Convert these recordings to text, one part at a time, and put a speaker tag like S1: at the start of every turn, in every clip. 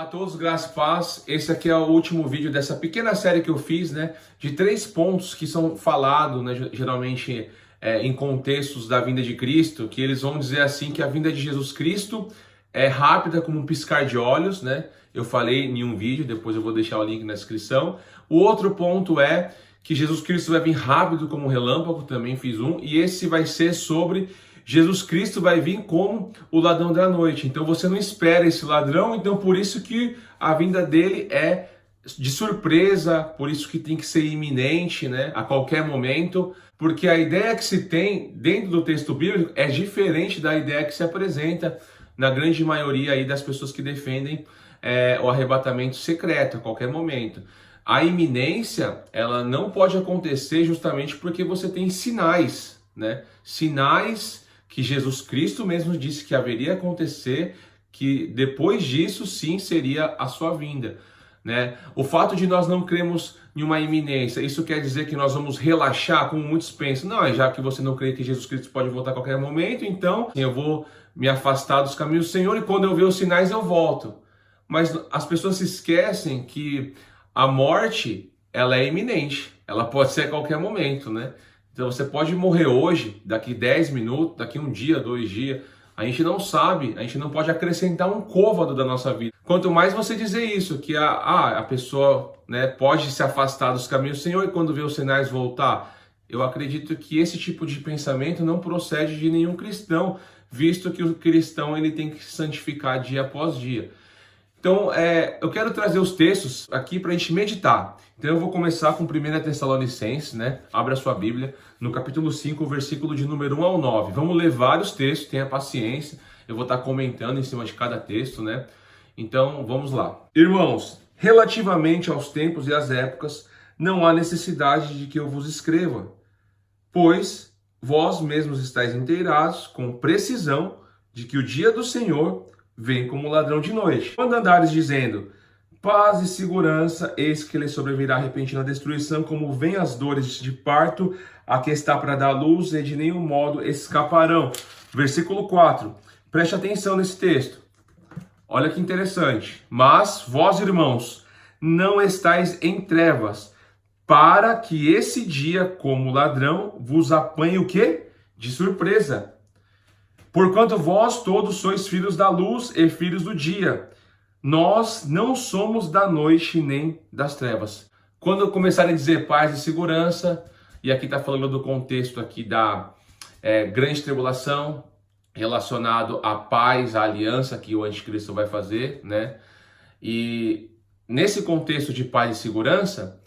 S1: a todos, graça e paz. Esse aqui é o último vídeo dessa pequena série que eu fiz, né? De 3 pontos que são falados, né, geralmente em contextos da vinda de Cristo, que eles vão dizer assim que a vinda de Jesus Cristo é rápida como um piscar de olhos, né? Eu falei em um vídeo, depois eu vou deixar o link na descrição. O outro ponto é que Jesus Cristo vai vir rápido como um relâmpago, também fiz um, e esse vai ser sobre Jesus Cristo vai vir como o ladrão da noite. Então você não espera esse ladrão, então por isso que a vinda dele é de surpresa, por isso que tem que ser iminente, né? A qualquer momento, porque a ideia que se tem dentro do texto bíblico é diferente da ideia que se apresenta na grande maioria aí das pessoas que defendem o arrebatamento secreto a qualquer momento. A iminência, ela não pode acontecer justamente porque você tem sinais, né? Sinais que Jesus Cristo mesmo disse que haveria acontecer, que depois disso sim seria a sua vinda, né? O fato de nós não cremos em uma iminência, isso quer dizer que nós vamos relaxar, como muitos pensam, não, já que você não crê que Jesus Cristo pode voltar a qualquer momento, então eu vou me afastar dos caminhos do Senhor e quando eu ver os sinais eu volto. Mas as pessoas se esquecem que a morte, ela é iminente, ela pode ser a qualquer momento, né? Então você pode morrer hoje, daqui 10 minutos, daqui um dia, 2 dias. A gente não sabe, a gente não pode acrescentar um côvado da nossa vida. Quanto mais você dizer isso, que a pessoa, né, pode se afastar dos caminhos do Senhor e quando vê os sinais voltar. Eu acredito que esse tipo de pensamento não procede de nenhum cristão, visto que o cristão ele tem que se santificar dia após dia. Então, eu quero trazer os textos aqui para a gente meditar. Então, eu vou começar com 1 Tessalonicenses, né? Abra sua Bíblia, no capítulo 5, versículo de número 1 ao 9. Vamos ler vários textos, tenha paciência. Eu vou estar comentando em cima de cada texto, né? Então, vamos lá. Irmãos, relativamente aos tempos e às épocas, não há necessidade de que eu vos escreva, pois vós mesmos estáis inteirados com precisão de que o dia do Senhor vem como ladrão de noite. Quando andares dizendo paz e segurança, eis que lhe sobrevirá repentina destruição, como vem as dores de parto, a que está para dar luz, e de nenhum modo escaparão. Versículo 4. Preste atenção nesse texto. Olha que interessante. Mas vós, irmãos, não estáis em trevas, para que esse dia, como ladrão, vos apanhe o quê? De surpresa. Porquanto vós todos sois filhos da luz e filhos do dia. Nós não somos da noite nem das trevas. Quando começarem a dizer paz e segurança, e aqui está falando do contexto aqui da grande tribulação, relacionado à paz, à aliança que o anticristo vai fazer, né? E nesse contexto de paz e segurança,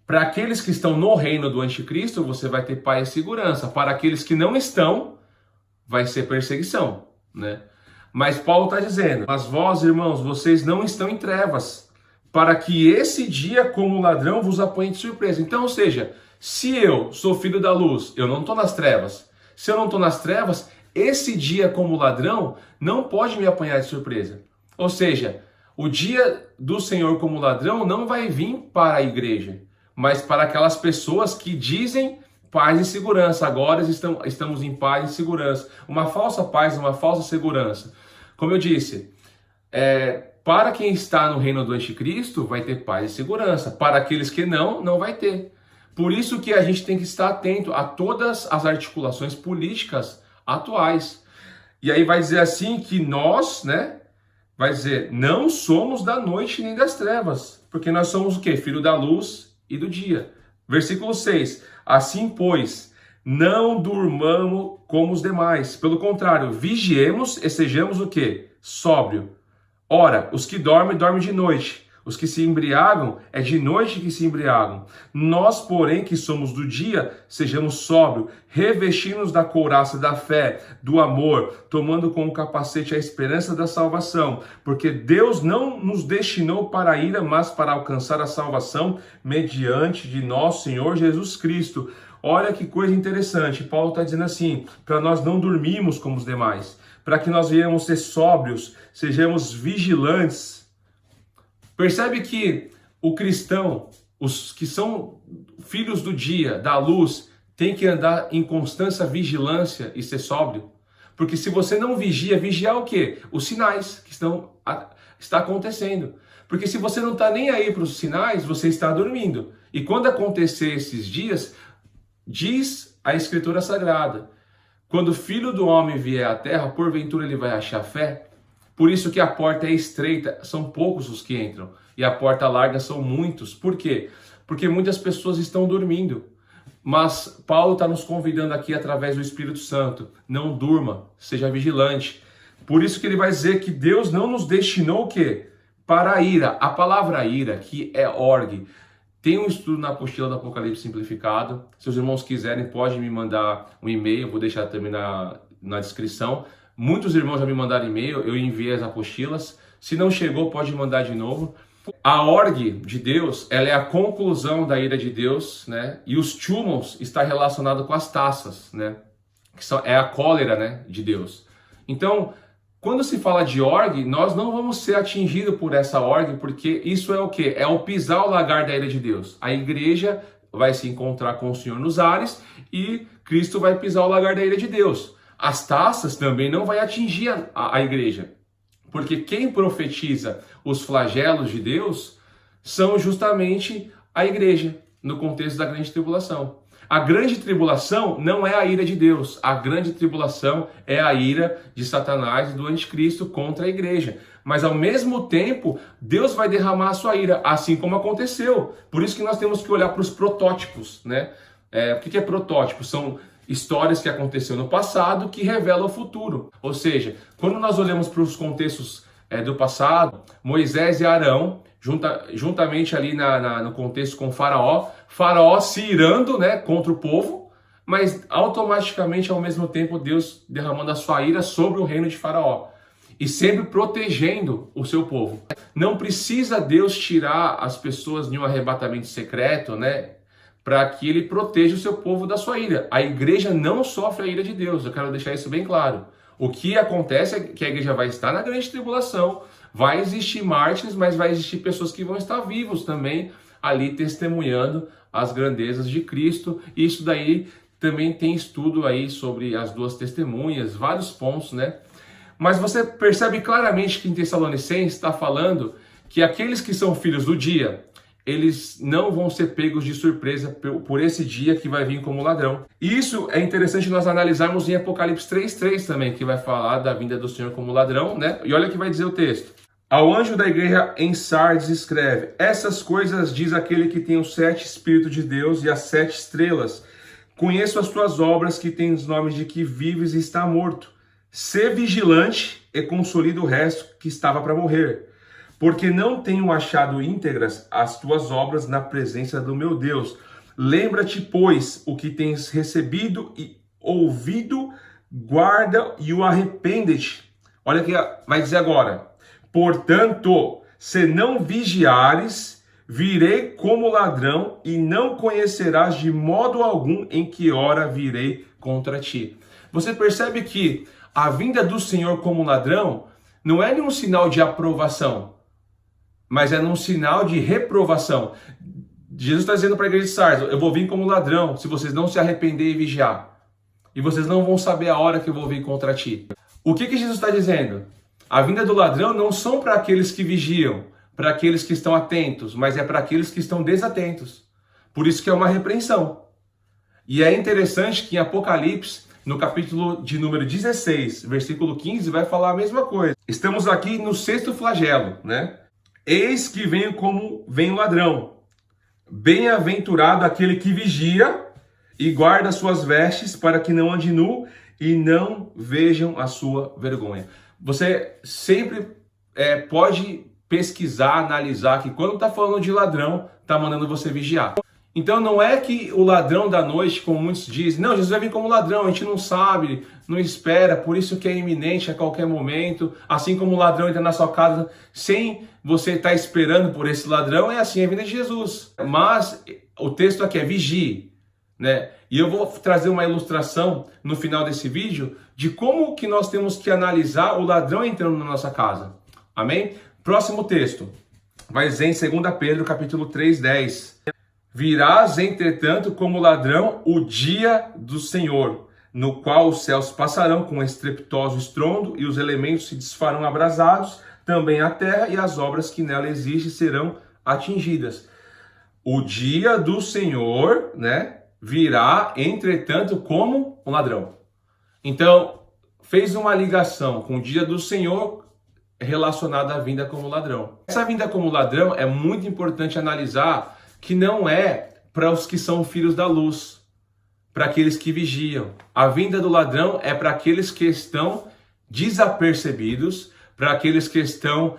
S1: para aqueles que estão no reino do anticristo, você vai ter paz e segurança. Para aqueles que não estão, vai ser perseguição, né? Mas Paulo está dizendo, mas vós, irmãos, vocês não estão em trevas, para que esse dia, como ladrão, vos apanhe de surpresa. Então, ou seja, se eu sou filho da luz, eu não estou nas trevas. Se eu não estou nas trevas, esse dia, como ladrão, não pode me apanhar de surpresa. Ou seja, o dia do Senhor como ladrão não vai vir para a igreja, mas para aquelas pessoas que dizem paz e segurança. Agora estamos em paz e segurança. Uma falsa paz, uma falsa segurança. Como eu disse, para quem está no reino do anticristo, vai ter paz e segurança. Para aqueles que não vai ter. Por isso que a gente tem que estar atento a todas as articulações políticas atuais. E aí vai dizer assim que nós, né? Vai dizer, não somos da noite nem das trevas. Porque nós somos o quê? Filho da luz e do dia. Versículo 6. Assim, pois, não durmamos como os demais. Pelo contrário, vigiemos e sejamos o quê? Sóbrio. Ora, os que dormem, dormem de noite. Os que se embriagam, é de noite que se embriagam. Nós, porém, que somos do dia, sejamos sóbrios, revestindo-nos da couraça da fé, do amor, tomando como capacete a esperança da salvação. Porque Deus não nos destinou para a ira, mas para alcançar a salvação mediante de nosso Senhor Jesus Cristo. Olha que coisa interessante. Paulo está dizendo assim, para nós não dormirmos como os demais, para que nós venhamos ser sóbrios, sejamos vigilantes. Percebe que o cristão, os que são filhos do dia, da luz, tem que andar em constância vigilância e ser sóbrio. Porque se você não vigia, vigiar o quê? Os sinais que está acontecendo. Porque se você não está nem aí para os sinais, você está dormindo. E quando acontecer esses dias, diz a Escritura Sagrada, quando o Filho do Homem vier à terra, porventura ele vai achar fé? Por isso que a porta é estreita, são poucos os que entram. E a porta larga são muitos. Por quê? Porque muitas pessoas estão dormindo. Mas Paulo está nos convidando aqui através do Espírito Santo. Não durma, seja vigilante. Por isso que ele vai dizer que Deus não nos destinou o quê? Para a ira. A palavra ira, que é orgue, tem um estudo na apostila do Apocalipse simplificado. Se os irmãos quiserem, podem me mandar um e-mail, vou deixar também na descrição. Muitos irmãos já me mandaram e-mail, eu enviei as apostilas. Se não chegou, pode mandar de novo. A orgue de Deus, ela é a conclusão da ira de Deus, né? E os túmulos está relacionado com as taças, né? É a cólera, né, de Deus. Então, quando se fala de orgue, nós não vamos ser atingidos por essa orgue, porque isso é o quê? É o pisar o lagar da ira de Deus. A igreja vai se encontrar com o Senhor nos ares e Cristo vai pisar o lagar da ira de Deus. As taças também não vai atingir a igreja. Porque quem profetiza os flagelos de Deus são justamente a igreja, no contexto da grande tribulação. A grande tribulação não é a ira de Deus. A grande tribulação é a ira de Satanás e do anticristo contra a igreja. Mas ao mesmo tempo, Deus vai derramar a sua ira, assim como aconteceu. Por isso que nós temos que olhar para os protótipos, né? O que é protótipo? São histórias que aconteceram no passado que revelam o futuro. Ou seja, quando nós olhamos para os contextos do passado, Moisés e Arão, juntamente ali no contexto com Faraó se irando, né, contra o povo, mas automaticamente, ao mesmo tempo, Deus derramando a sua ira sobre o reino de Faraó. E sempre protegendo o seu povo. Não precisa Deus tirar as pessoas de um arrebatamento secreto, né, para que ele proteja o seu povo da sua ira. A igreja não sofre a ira de Deus, eu quero deixar isso bem claro. O que acontece é que a igreja vai estar na grande tribulação, vai existir mártires, mas vai existir pessoas que vão estar vivos também, ali testemunhando as grandezas de Cristo. E isso daí também tem estudo aí sobre as duas testemunhas, vários pontos, né? Mas você percebe claramente que em Tessalonicenses está falando que aqueles que são filhos do dia, eles não vão ser pegos de surpresa por esse dia que vai vir como ladrão. E isso é interessante nós analisarmos em Apocalipse 3:3 também, que vai falar da vinda do Senhor como ladrão, né? E olha o que vai dizer o texto. Ao anjo da igreja em Sardes escreve: essas coisas diz aquele que tem os 7 Espíritos de Deus e as 7 estrelas. Conheço as tuas obras, que tens os nomes de que vives e está morto. Sê vigilante e consolida o resto que estava para morrer. Porque não tenho achado íntegras as tuas obras na presença do meu Deus. Lembra-te, pois, o que tens recebido e ouvido, guarda e o arrepende-te. Olha o que vai dizer agora. Portanto, se não vigiares, virei como ladrão e não conhecerás de modo algum em que hora virei contra ti. Você percebe que a vinda do Senhor como ladrão não é nenhum sinal de aprovação, mas é num sinal de reprovação. Jesus está dizendo para a igreja de Sardes: eu vou vir como ladrão se vocês não se arrepender e vigiar. E vocês não vão saber a hora que eu vou vir contra ti. O que Jesus está dizendo? A vinda do ladrão não são para aqueles que vigiam, para aqueles que estão atentos, mas é para aqueles que estão desatentos. Por isso que é uma repreensão. E é interessante que em Apocalipse, no capítulo de número 16, versículo 15, vai falar a mesma coisa. Estamos aqui no 6º flagelo, né? Eis que venho como vem o ladrão. Bem-aventurado aquele que vigia e guarda suas vestes, para que não ande nu e não vejam a sua vergonha. Você sempre pode pesquisar, analisar que quando está falando de ladrão, está mandando você vigiar. Então não é que o ladrão da noite, como muitos dizem, não, Jesus vai vir como ladrão, a gente não sabe, não espera, por isso que é iminente a qualquer momento, assim como o ladrão entra na sua casa sem você estar esperando por esse ladrão, é assim a vinda de Jesus. Mas o texto aqui é vigie, né? E eu vou trazer uma ilustração no final desse vídeo de como que nós temos que analisar o ladrão entrando na nossa casa. Amém? Próximo texto, vai dizer em 2 Pedro capítulo 3:10. Virás, entretanto, como ladrão o dia do Senhor, no qual os céus passarão com estrepitoso estrondo e os elementos se desfarão abrasados. também a terra e as obras que nela existem serão atingidas. O dia do Senhor, né, virá, entretanto, como um ladrão. Então, fez uma ligação com o dia do Senhor relacionada à vinda como ladrão. Essa vinda como ladrão é muito importante analisar que não é para os que são filhos da luz, para aqueles que vigiam. A vinda do ladrão é para aqueles que estão desapercebidos, para aqueles que estão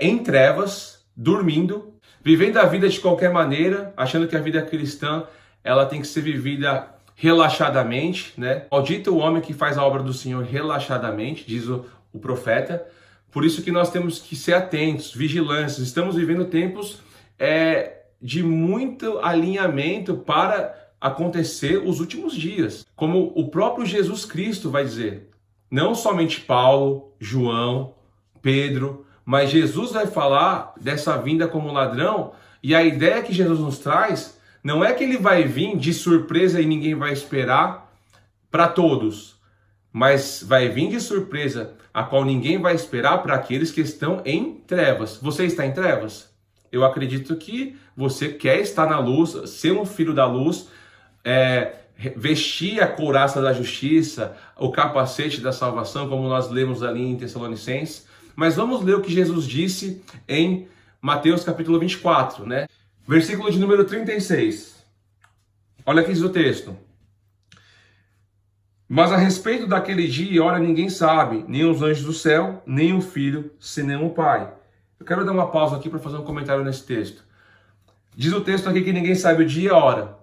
S1: em trevas, dormindo, vivendo a vida de qualquer maneira, achando que a vida cristã ela tem que ser vivida relaxadamente, né? Maldito o homem que faz a obra do Senhor relaxadamente, diz o profeta. Por isso que nós temos que ser atentos, vigilantes. Estamos vivendo tempos de muito alinhamento para acontecer os últimos dias. Como o próprio Jesus Cristo vai dizer. Não somente Paulo, João, Pedro, mas Jesus vai falar dessa vinda como ladrão. E a ideia que Jesus nos traz não é que ele vai vir de surpresa e ninguém vai esperar para todos, mas vai vir de surpresa a qual ninguém vai esperar para aqueles que estão em trevas. Você está em trevas? Eu acredito que você quer estar na luz, ser um filho da luz, vestir a couraça da justiça, o capacete da salvação, como nós lemos ali em Tessalonicenses. Mas vamos ler o que Jesus disse em Mateus capítulo 24, né? Versículo de número 36. Olha aqui diz o texto. Mas a respeito daquele dia e hora ninguém sabe, nem os anjos do céu, nem o Filho, senão o Pai. Eu quero dar uma pausa aqui para fazer um comentário nesse texto. Diz o texto aqui que ninguém sabe o dia e a hora.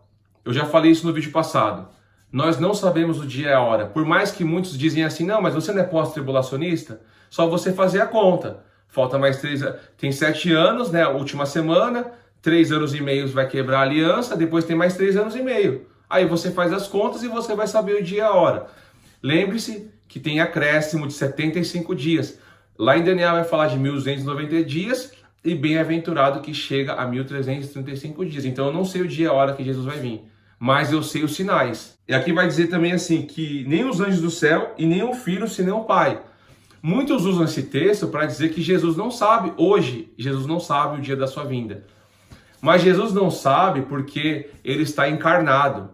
S1: Eu já falei isso no vídeo passado. Nós não sabemos o dia e a hora. Por mais que muitos dizem assim, não, mas você não é pós-tribulacionista? Só você fazer a conta. Falta mais 3 anos. Tem 7 anos, né? A última semana. 3 anos e meio vai quebrar a aliança. Depois tem mais 3 anos e meio. Aí você faz as contas e você vai saber o dia e a hora. Lembre-se que tem acréscimo de 75 dias. Lá em Daniel vai falar de 1290 dias. E bem-aventurado que chega a 1335 dias. Então eu não sei o dia e a hora que Jesus vai vir. Mas eu sei os sinais. E aqui vai dizer também assim, que nem os anjos do céu e nem o Filho, senão o Pai. Muitos usam esse texto para dizer que Jesus não sabe, hoje, Jesus não sabe o dia da sua vinda. Mas Jesus não sabe porque ele está encarnado,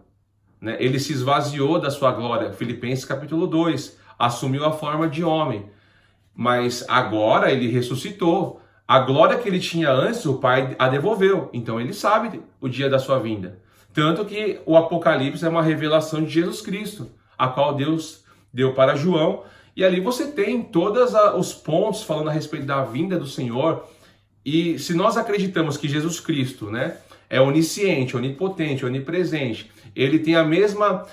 S1: né? Ele se esvaziou da sua glória. Filipenses capítulo 2, assumiu a forma de homem. Mas agora ele ressuscitou. A glória que ele tinha antes, o Pai a devolveu. Então ele sabe o dia da sua vinda. Tanto que o Apocalipse é uma revelação de Jesus Cristo, a qual Deus deu para João. E ali você tem todos os pontos falando a respeito da vinda do Senhor. E se nós acreditamos que Jesus Cristo, né, é onisciente, onipotente, onipresente, ele tem a mesma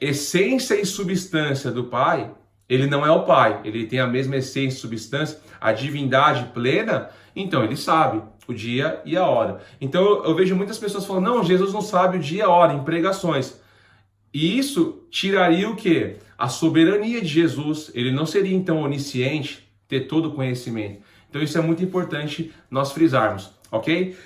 S1: essência e substância do Pai, ele não é o Pai, ele tem a mesma essência e substância, a divindade plena, então ele sabe o dia e a hora. Então eu vejo muitas pessoas falando, não, Jesus não sabe o dia e a hora, em pregações. E isso tiraria o quê? A soberania de Jesus. Ele não seria então onisciente, ter todo o conhecimento. Então isso é muito importante nós frisarmos, ok?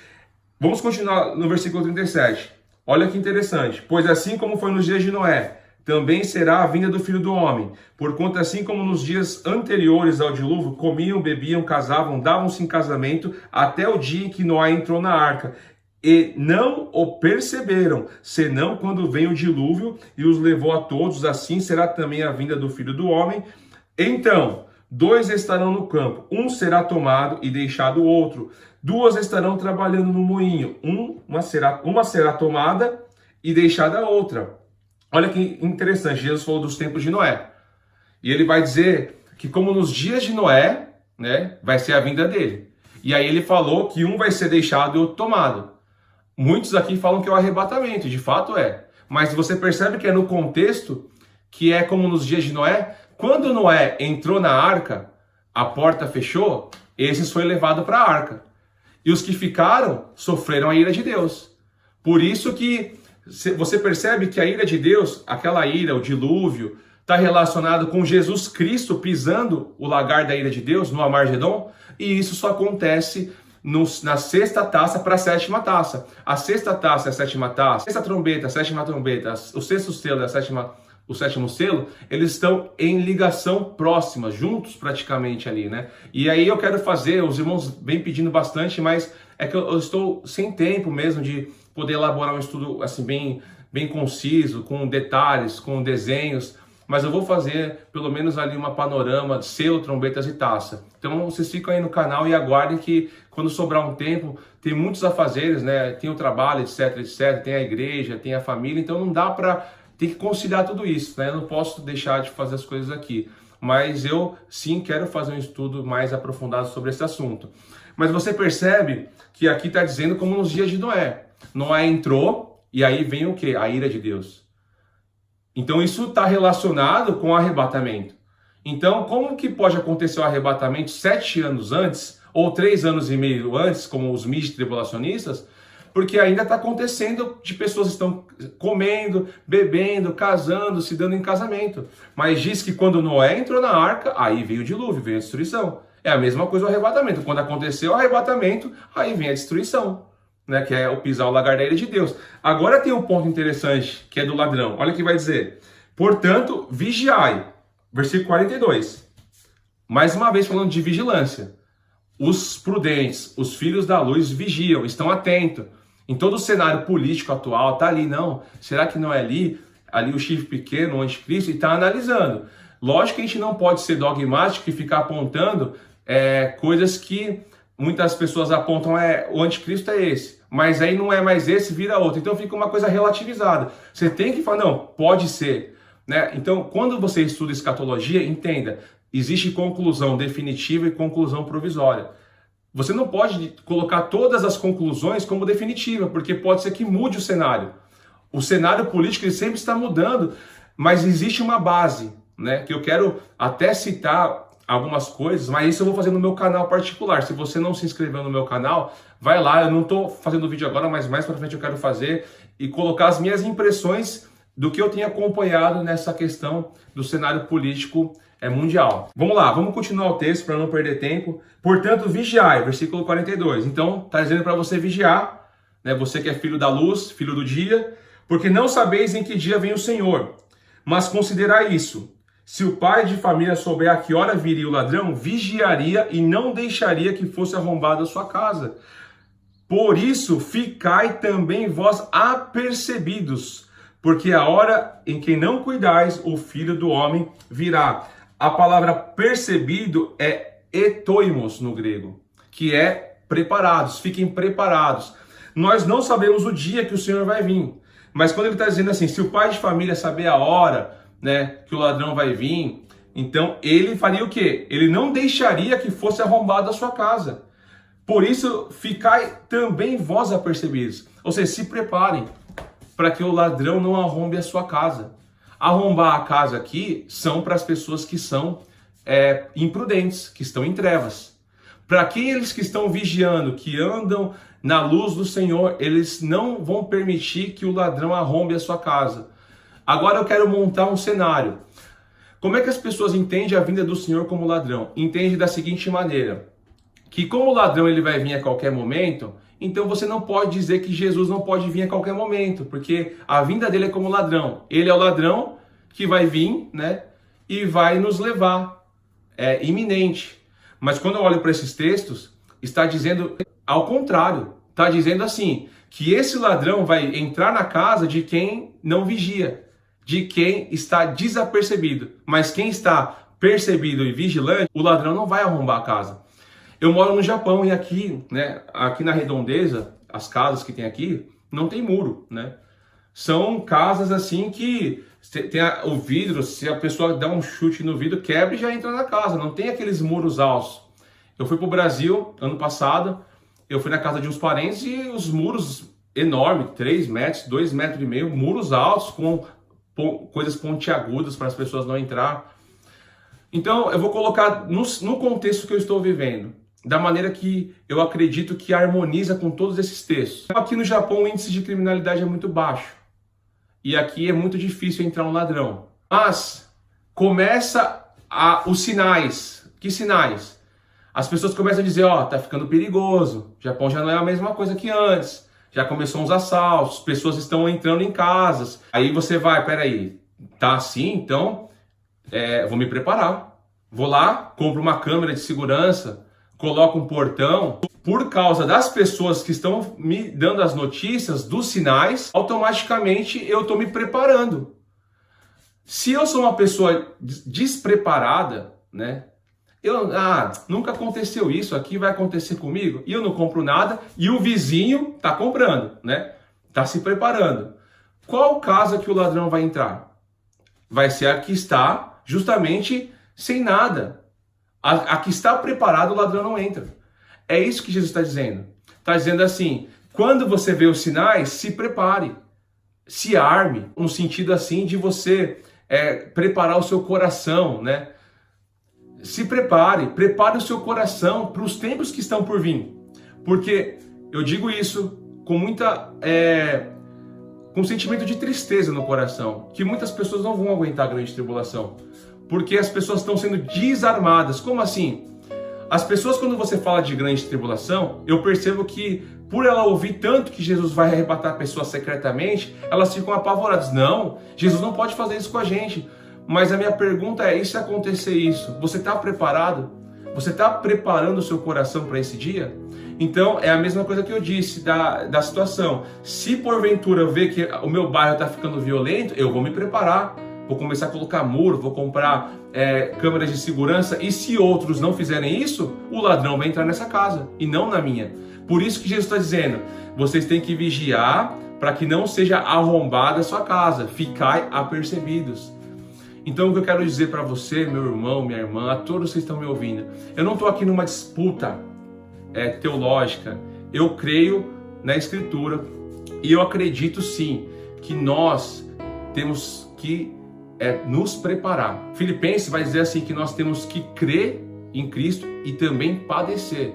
S1: Vamos continuar no versículo 37. Olha que interessante. Pois assim como foi nos dias de Noé, também será a vinda do Filho do Homem. Porquanto assim como nos dias anteriores ao dilúvio, comiam, bebiam, casavam, davam-se em casamento, até o dia em que Noé entrou na arca. E não o perceberam, senão quando vem o dilúvio e os levou a todos, assim será também a vinda do Filho do Homem. Então, 2 estarão no campo, um será tomado e deixado o outro. 2 estarão trabalhando no moinho, uma será tomada e deixada a outra. Olha que interessante, Jesus falou dos tempos de Noé. E ele vai dizer que como nos dias de Noé, né, vai ser a vinda dele. E aí ele falou que um vai ser deixado e outro tomado. Muitos aqui falam que é o arrebatamento, de fato é. Mas você percebe que é no contexto que é como nos dias de Noé. Quando Noé entrou na arca, a porta fechou, esses foi levado para a arca. E os que ficaram sofreram a ira de Deus. Por isso que você percebe que a ira de Deus, aquela ira, o dilúvio, está relacionado com Jesus Cristo pisando o lagar da ira de Deus, no Amargedon, e isso só acontece na sexta taça para a sétima taça. A sexta taça é a sétima taça, a sexta trombeta, a sétima trombeta, o sexto selo é o sétimo selo, eles estão em ligação próxima, juntos praticamente ali, né? E aí eu quero fazer, os irmãos vêm pedindo bastante, mas é que eu estou sem tempo mesmo de poder elaborar um estudo assim bem conciso, com detalhes, com desenhos, mas eu vou fazer pelo menos ali uma panorama, selo, trombetas e taça. Então vocês ficam aí no canal e aguardem que quando sobrar um tempo, tem muitos afazeres, né? Tem o trabalho, etc, etc, tem a igreja, tem a família, então não dá para... Tem que conciliar tudo isso, né? Eu não posso deixar de fazer as coisas aqui. Mas eu sim quero fazer um estudo mais aprofundado sobre esse assunto. Mas você percebe que aqui está dizendo como nos dias de Noé. Noé entrou e aí vem o quê? A ira de Deus. Então isso está relacionado com o arrebatamento. Então como que pode acontecer o arrebatamento 7 anos antes, ou 3 anos e meio antes, como os mid-tribulacionistas? Porque ainda está acontecendo de pessoas estão comendo, bebendo, casando, se dando em casamento. Mas diz que quando Noé entrou na arca, aí veio o dilúvio, veio a destruição. É a mesma coisa o arrebatamento. Quando aconteceu o arrebatamento, aí vem a destruição, né? Que é o pisar o lagar da ira de Deus. Agora tem um ponto interessante, que é do ladrão. Olha o que vai dizer. Portanto, vigiai. Versículo 42. Mais uma vez falando de vigilância. Os prudentes, os filhos da luz vigiam, estão atentos. Em todo o cenário político atual, tá ali, não. Será que não é ali o chifre pequeno, o anticristo? E está analisando. Lógico que a gente não pode ser dogmático e ficar apontando coisas que muitas pessoas apontam, o anticristo é esse. Mas aí não é mais esse, vira outro. Então fica uma coisa relativizada. Você tem que falar, não, pode ser. Né? Então, quando você estuda escatologia, entenda, existe conclusão definitiva e conclusão provisória. Você não pode colocar todas as conclusões como definitiva, porque pode ser que mude o cenário. O cenário político ele sempre está mudando, mas existe uma base, né? Que eu quero até citar algumas coisas, mas isso eu vou fazer no meu canal particular. Se você não se inscreveu no meu canal, vai lá. Eu não estou fazendo vídeo agora, mas mais para frente eu quero fazer e colocar as minhas impressões do que eu tenho acompanhado nessa questão do cenário político mundial. Vamos lá, vamos continuar o texto para não perder tempo. Portanto, vigiai, versículo 42. Então, está dizendo para você vigiar, né? Você que é filho da luz, filho do dia, porque não sabeis em que dia vem o Senhor. Mas considerai isso: se o pai de família souber a que hora viria o ladrão, vigiaria e não deixaria que fosse arrombada a sua casa. Por isso, ficai também vós apercebidos, porque a hora em que não cuidais, o Filho do Homem virá. A palavra percebido é etoimos no grego, que é preparados, fiquem preparados. Nós não sabemos o dia que o Senhor vai vir, mas quando ele está dizendo assim, se o pai de família saber a hora, né, que o ladrão vai vir, então ele faria o quê? Ele não deixaria que fosse arrombada a sua casa. Por isso, ficai também vós apercebidos. Ou seja, se preparem para que o ladrão não arrombe a sua casa. Arrombar a casa aqui são para as pessoas que são imprudentes, que estão em trevas. Para aqueles que estão vigiando, que andam na luz do Senhor, eles não vão permitir que o ladrão arrombe a sua casa. Agora eu quero montar um cenário. Como é que as pessoas entendem a vinda do Senhor como ladrão? Entende da seguinte maneira, que como o ladrão ele vai vir a qualquer momento, então você não pode dizer que Jesus não pode vir a qualquer momento, porque a vinda dele é como ladrão. Ele é o ladrão que vai vir, né, e vai nos levar. É iminente. Mas quando eu olho para esses textos, está dizendo ao contrário. Está dizendo assim, que esse ladrão vai entrar na casa de quem não vigia, de quem está desapercebido. Mas quem está percebido e vigilante, o ladrão não vai arrombar a casa. Eu moro no Japão e aqui, né, aqui na redondeza, as casas que tem aqui, não tem muro, né? São casas assim que tem o vidro, se a pessoa dá um chute no vidro, quebra e já entra na casa. Não tem aqueles muros altos. Eu fui para o Brasil ano passado, eu fui na casa de uns parentes e os muros enormes, 3 metros, 2,5 metros, muros altos com coisas pontiagudas para as pessoas não entrar. Então eu vou colocar no contexto que eu estou vivendo, da maneira que eu acredito que harmoniza com todos esses textos. Aqui no Japão o índice de criminalidade é muito baixo. E aqui é muito difícil entrar um ladrão. Mas começa os sinais. Que sinais? As pessoas começam a dizer, ó, tá ficando perigoso. O Japão já não é a mesma coisa que antes. Já começou uns assaltos, pessoas estão entrando em casas. Aí você vai, peraí, Tá assim, então vou me preparar. Vou lá, compro uma câmera de segurança, coloco um portão. Por causa das pessoas que estão me dando as notícias, dos sinais, automaticamente eu estou me preparando. Se eu sou uma pessoa despreparada, né? Nunca aconteceu isso, aqui vai acontecer comigo, e eu não compro nada, e o vizinho está comprando, né? Está se preparando. Qual casa que o ladrão vai entrar? Vai ser a que está justamente sem nada. A que está preparada, o ladrão não entra. É isso que Jesus está dizendo. Está dizendo assim, quando você vê os sinais, se prepare. Se arme, no sentido assim de você preparar o seu coração, né? Se prepare o seu coração para os tempos que estão por vir. Porque eu digo isso com com um sentimento de tristeza no coração, que muitas pessoas não vão aguentar a grande tribulação, porque as pessoas estão sendo desarmadas. Como assim? As pessoas, quando você fala de grande tribulação, eu percebo que por ela ouvir tanto que Jesus vai arrebatar pessoas secretamente, elas ficam apavoradas. Não, Jesus não pode fazer isso com a gente. Mas a minha pergunta é, e se acontecer isso? Você está preparado? Você está preparando o seu coração para esse dia? Então, é a mesma coisa que eu disse da situação. Se porventura eu ver que o meu bairro está ficando violento, eu vou me preparar. Vou começar a colocar muro, vou comprar câmeras de segurança. E se outros não fizerem isso, o ladrão vai entrar nessa casa e não na minha. Por isso que Jesus está dizendo, vocês têm que vigiar para que não seja arrombada a sua casa. Ficai apercebidos. Então o que eu quero dizer para você, meu irmão, minha irmã, a todos que estão me ouvindo, eu não estou aqui numa disputa teológica. Eu creio na Escritura e eu acredito sim que nós temos que nos preparar. Filipenses vai dizer assim que nós temos que crer em Cristo e também padecer.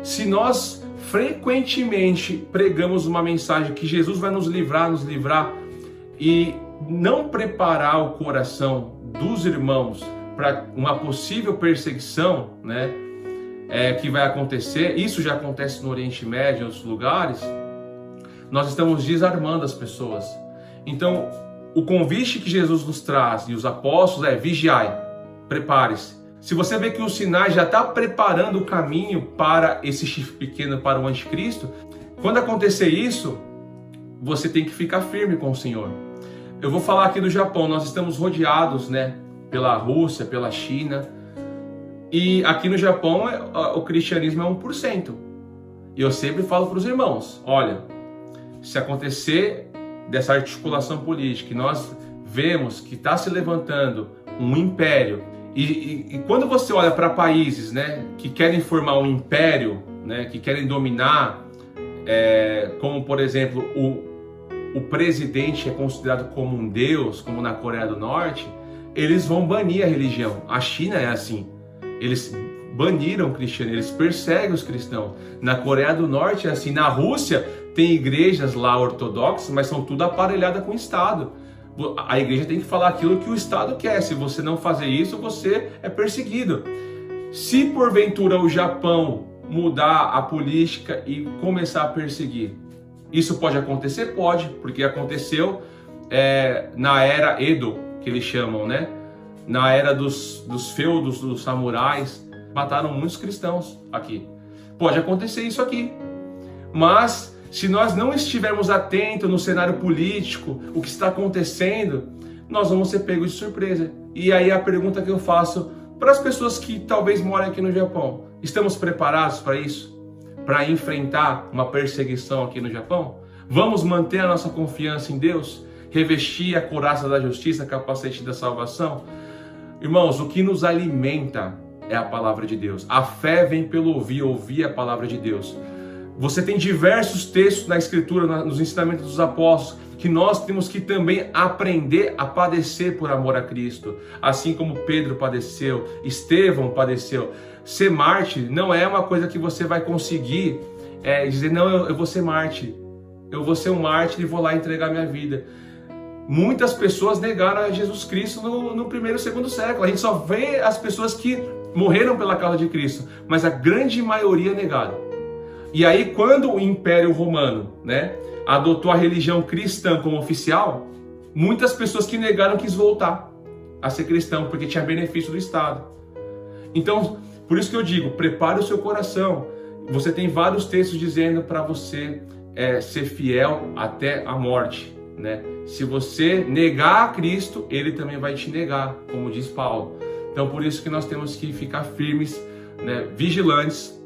S1: Se nós frequentemente pregamos uma mensagem que Jesus vai nos livrar e não preparar o coração dos irmãos para uma possível perseguição, né, que vai acontecer, isso já acontece no Oriente Médio e em outros lugares, nós estamos desarmando as pessoas. Então, o convite que Jesus nos traz e os apóstolos é vigiai, prepare-se. Se você vê que os sinais já estão preparando o caminho para esse chifre pequeno, para o anticristo, quando acontecer isso, você tem que ficar firme com o Senhor. Eu vou falar aqui do Japão, nós estamos rodeados, né, pela Rússia, pela China, e aqui no Japão o cristianismo é 1%. E eu sempre falo para os irmãos, olha, se acontecer dessa articulação política, e nós vemos que está se levantando um império, e quando você olha para países, né, que querem formar um império, né, que querem dominar, como por exemplo o presidente é considerado como um deus, como na Coreia do Norte, eles vão banir a religião. A China é assim. Eles baniram o cristianismo, eles perseguem os cristãos. Na Coreia do Norte é assim. Na Rússia tem igrejas lá ortodoxas, mas são tudo aparelhadas com o Estado. A igreja tem que falar aquilo que o Estado quer. Se você não fazer isso, você é perseguido. Se porventura o Japão mudar a política e começar a perseguir, isso pode acontecer? Pode, porque aconteceu na era Edo, que eles chamam, né? Na era dos feudos, dos samurais, mataram muitos cristãos aqui. Pode acontecer isso aqui. Mas se nós não estivermos atentos no cenário político, o que está acontecendo, nós vamos ser pegos de surpresa. E aí a pergunta que eu faço para as pessoas que talvez morem aqui no Japão, estamos preparados para isso? Para enfrentar uma perseguição aqui no Japão? Vamos manter a nossa confiança em Deus? Revestir a couraça da justiça, capacete da salvação? Irmãos, o que nos alimenta é a palavra de Deus. A fé vem pelo ouvir a palavra de Deus. Você tem diversos textos na Escritura, nos ensinamentos dos apóstolos, que nós temos que também aprender a padecer por amor a Cristo. Assim como Pedro padeceu, Estevão padeceu. Ser mártir não é uma coisa que você vai conseguir dizer, não, eu vou ser mártir. Eu vou ser um mártir e vou lá entregar minha vida. Muitas pessoas negaram a Jesus Cristo no primeiro e segundo século. A gente só vê as pessoas que morreram pela causa de Cristo, mas a grande maioria negaram. E aí, quando o Império Romano, né, adotou a religião cristã como oficial, Muitas pessoas que negaram quis voltar a ser cristão, porque tinha benefício do Estado. Então, por isso que eu digo, prepare o seu coração. Você tem vários textos dizendo para você ser fiel até a morte, né? Se você negar a Cristo, Ele também vai te negar, como diz Paulo. Então, por isso que nós temos que ficar firmes, né, vigilantes,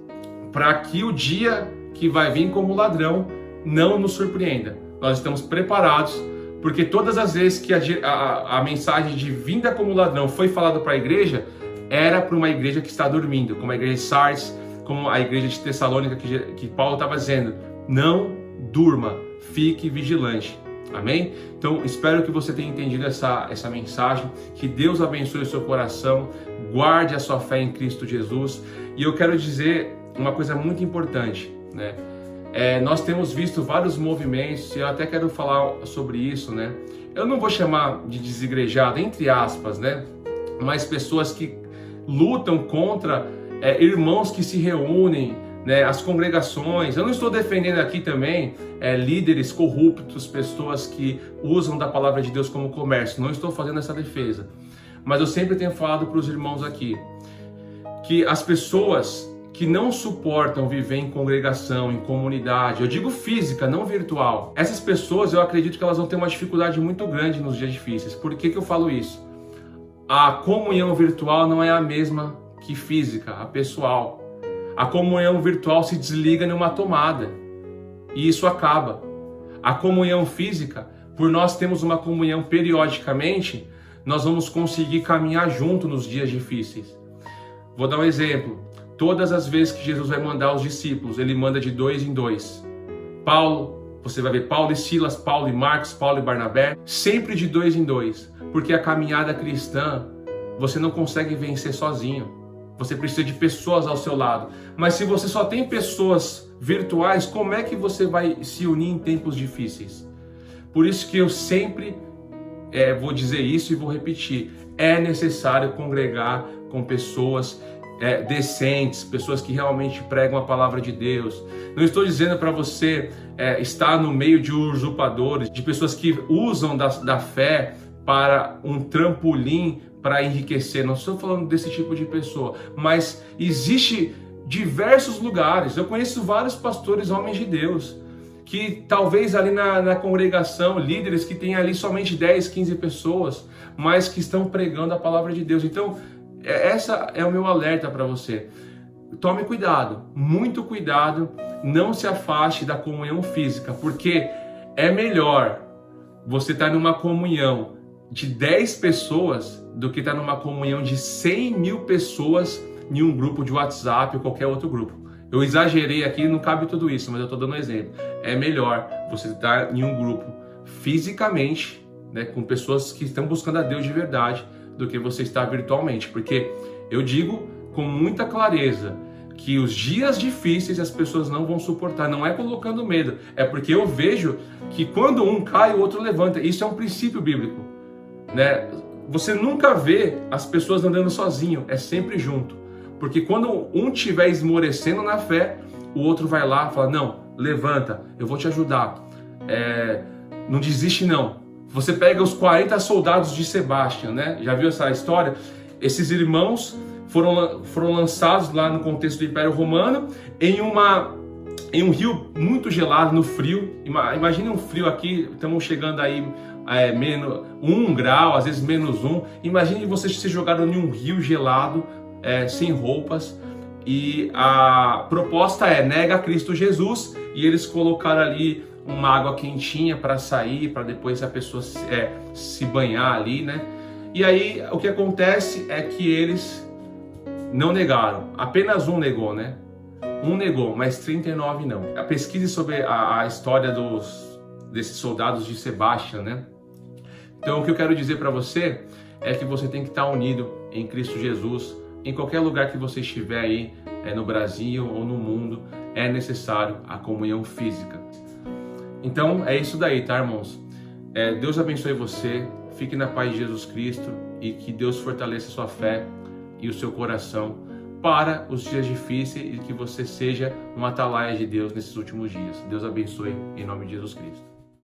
S1: para que o dia que vai vir como ladrão não nos surpreenda. Nós estamos preparados, porque todas as vezes que a mensagem de vinda como ladrão foi falada para a igreja, era para uma igreja que está dormindo, como a igreja de Sardes, como a igreja de Tessalônica, que Paulo estava dizendo: não durma, fique vigilante. Amém? Então, espero que você tenha entendido essa mensagem, que Deus abençoe o seu coração, guarde a sua fé em Cristo Jesus. E eu quero dizer uma coisa muito importante, né? Nós temos visto vários movimentos, e eu até quero falar sobre isso, né? Eu não vou chamar de desigrejado, entre aspas, né? Mas pessoas que lutam contra irmãos que se reúnem, né? As congregações. Eu não estou defendendo aqui também líderes corruptos, pessoas que usam da palavra de Deus como comércio. Não estou fazendo essa defesa. Mas eu sempre tenho falado para os irmãos aqui que as pessoas que não suportam viver em congregação, em comunidade, eu digo física, não virtual, essas pessoas, eu acredito que elas vão ter uma dificuldade muito grande nos dias difíceis. Por que eu falo isso? A comunhão virtual não é a mesma que física, a pessoal. A comunhão virtual se desliga numa tomada e isso acaba. A comunhão física, por nós termos uma comunhão periodicamente, nós vamos conseguir caminhar junto nos dias difíceis. Vou dar um exemplo. Todas as vezes que Jesus vai mandar os discípulos, Ele manda de 2 em 2. Paulo, você vai ver Paulo e Silas, Paulo e Marcos, Paulo e Barnabé, sempre de 2 em 2. Porque a caminhada cristã, você não consegue vencer sozinho. Você precisa de pessoas ao seu lado. Mas se você só tem pessoas virtuais, como é que você vai se unir em tempos difíceis? Por isso que eu sempre vou dizer isso e vou repetir. É necessário congregar com pessoas decentes, pessoas que realmente pregam a palavra de Deus. Não estou dizendo para você estar no meio de usurpadores, de pessoas que usam da fé para um trampolim para enriquecer. Não estou falando desse tipo de pessoa, mas existe diversos lugares. Eu conheço vários pastores, homens de Deus, que talvez ali na congregação, líderes que têm ali somente 10, 15 pessoas, mas que estão pregando a palavra de Deus. Então, essa é o meu alerta para você. Tome cuidado, muito cuidado, não se afaste da comunhão física, porque é melhor você estar numa comunhão de 10 pessoas do que estar numa comunhão de 100 mil pessoas em um grupo de WhatsApp ou qualquer outro grupo. Eu exagerei aqui, não cabe tudo isso, mas eu estou dando um exemplo. É melhor você estar em um grupo fisicamente, né, com pessoas que estão buscando a Deus de verdade, do que você estar virtualmente. Porque eu digo com muita clareza que os dias difíceis as pessoas não vão suportar. Não é colocando medo, é porque eu vejo que quando um cai, o outro levanta. Isso é um princípio bíblico, né? Você nunca vê as pessoas andando sozinho, é sempre junto. Porque quando um estiver esmorecendo na fé, o outro vai lá e fala: não, levanta, eu vou te ajudar. Não desiste não. Você pega os 40 soldados de Sebastião, né? Já viu essa história? Esses irmãos foram lançados lá no contexto do Império Romano em um rio muito gelado, no frio. Imagine um frio aqui, estamos chegando aí menos 1 grau, às vezes menos 1. Imagine você ser jogado em um rio gelado, sem roupas. E a proposta nega a Cristo Jesus, e eles colocaram ali uma água quentinha para sair, para depois a pessoa se banhar ali, né? E aí o que acontece é que eles não negaram, apenas um negou, né? Um negou, mas 39 não. A pesquisa sobre a história desses soldados de Sebastião, né? Então o que eu quero dizer para você é que você tem que estar unido em Cristo Jesus, em qualquer lugar que você estiver aí, no Brasil ou no mundo, é necessário a comunhão física. Então é isso daí, tá, irmãos? Deus abençoe você, fique na paz de Jesus Cristo e que Deus fortaleça a sua fé e o seu coração para os dias difíceis e que você seja um atalaia de Deus nesses últimos dias. Deus abençoe em nome de Jesus Cristo.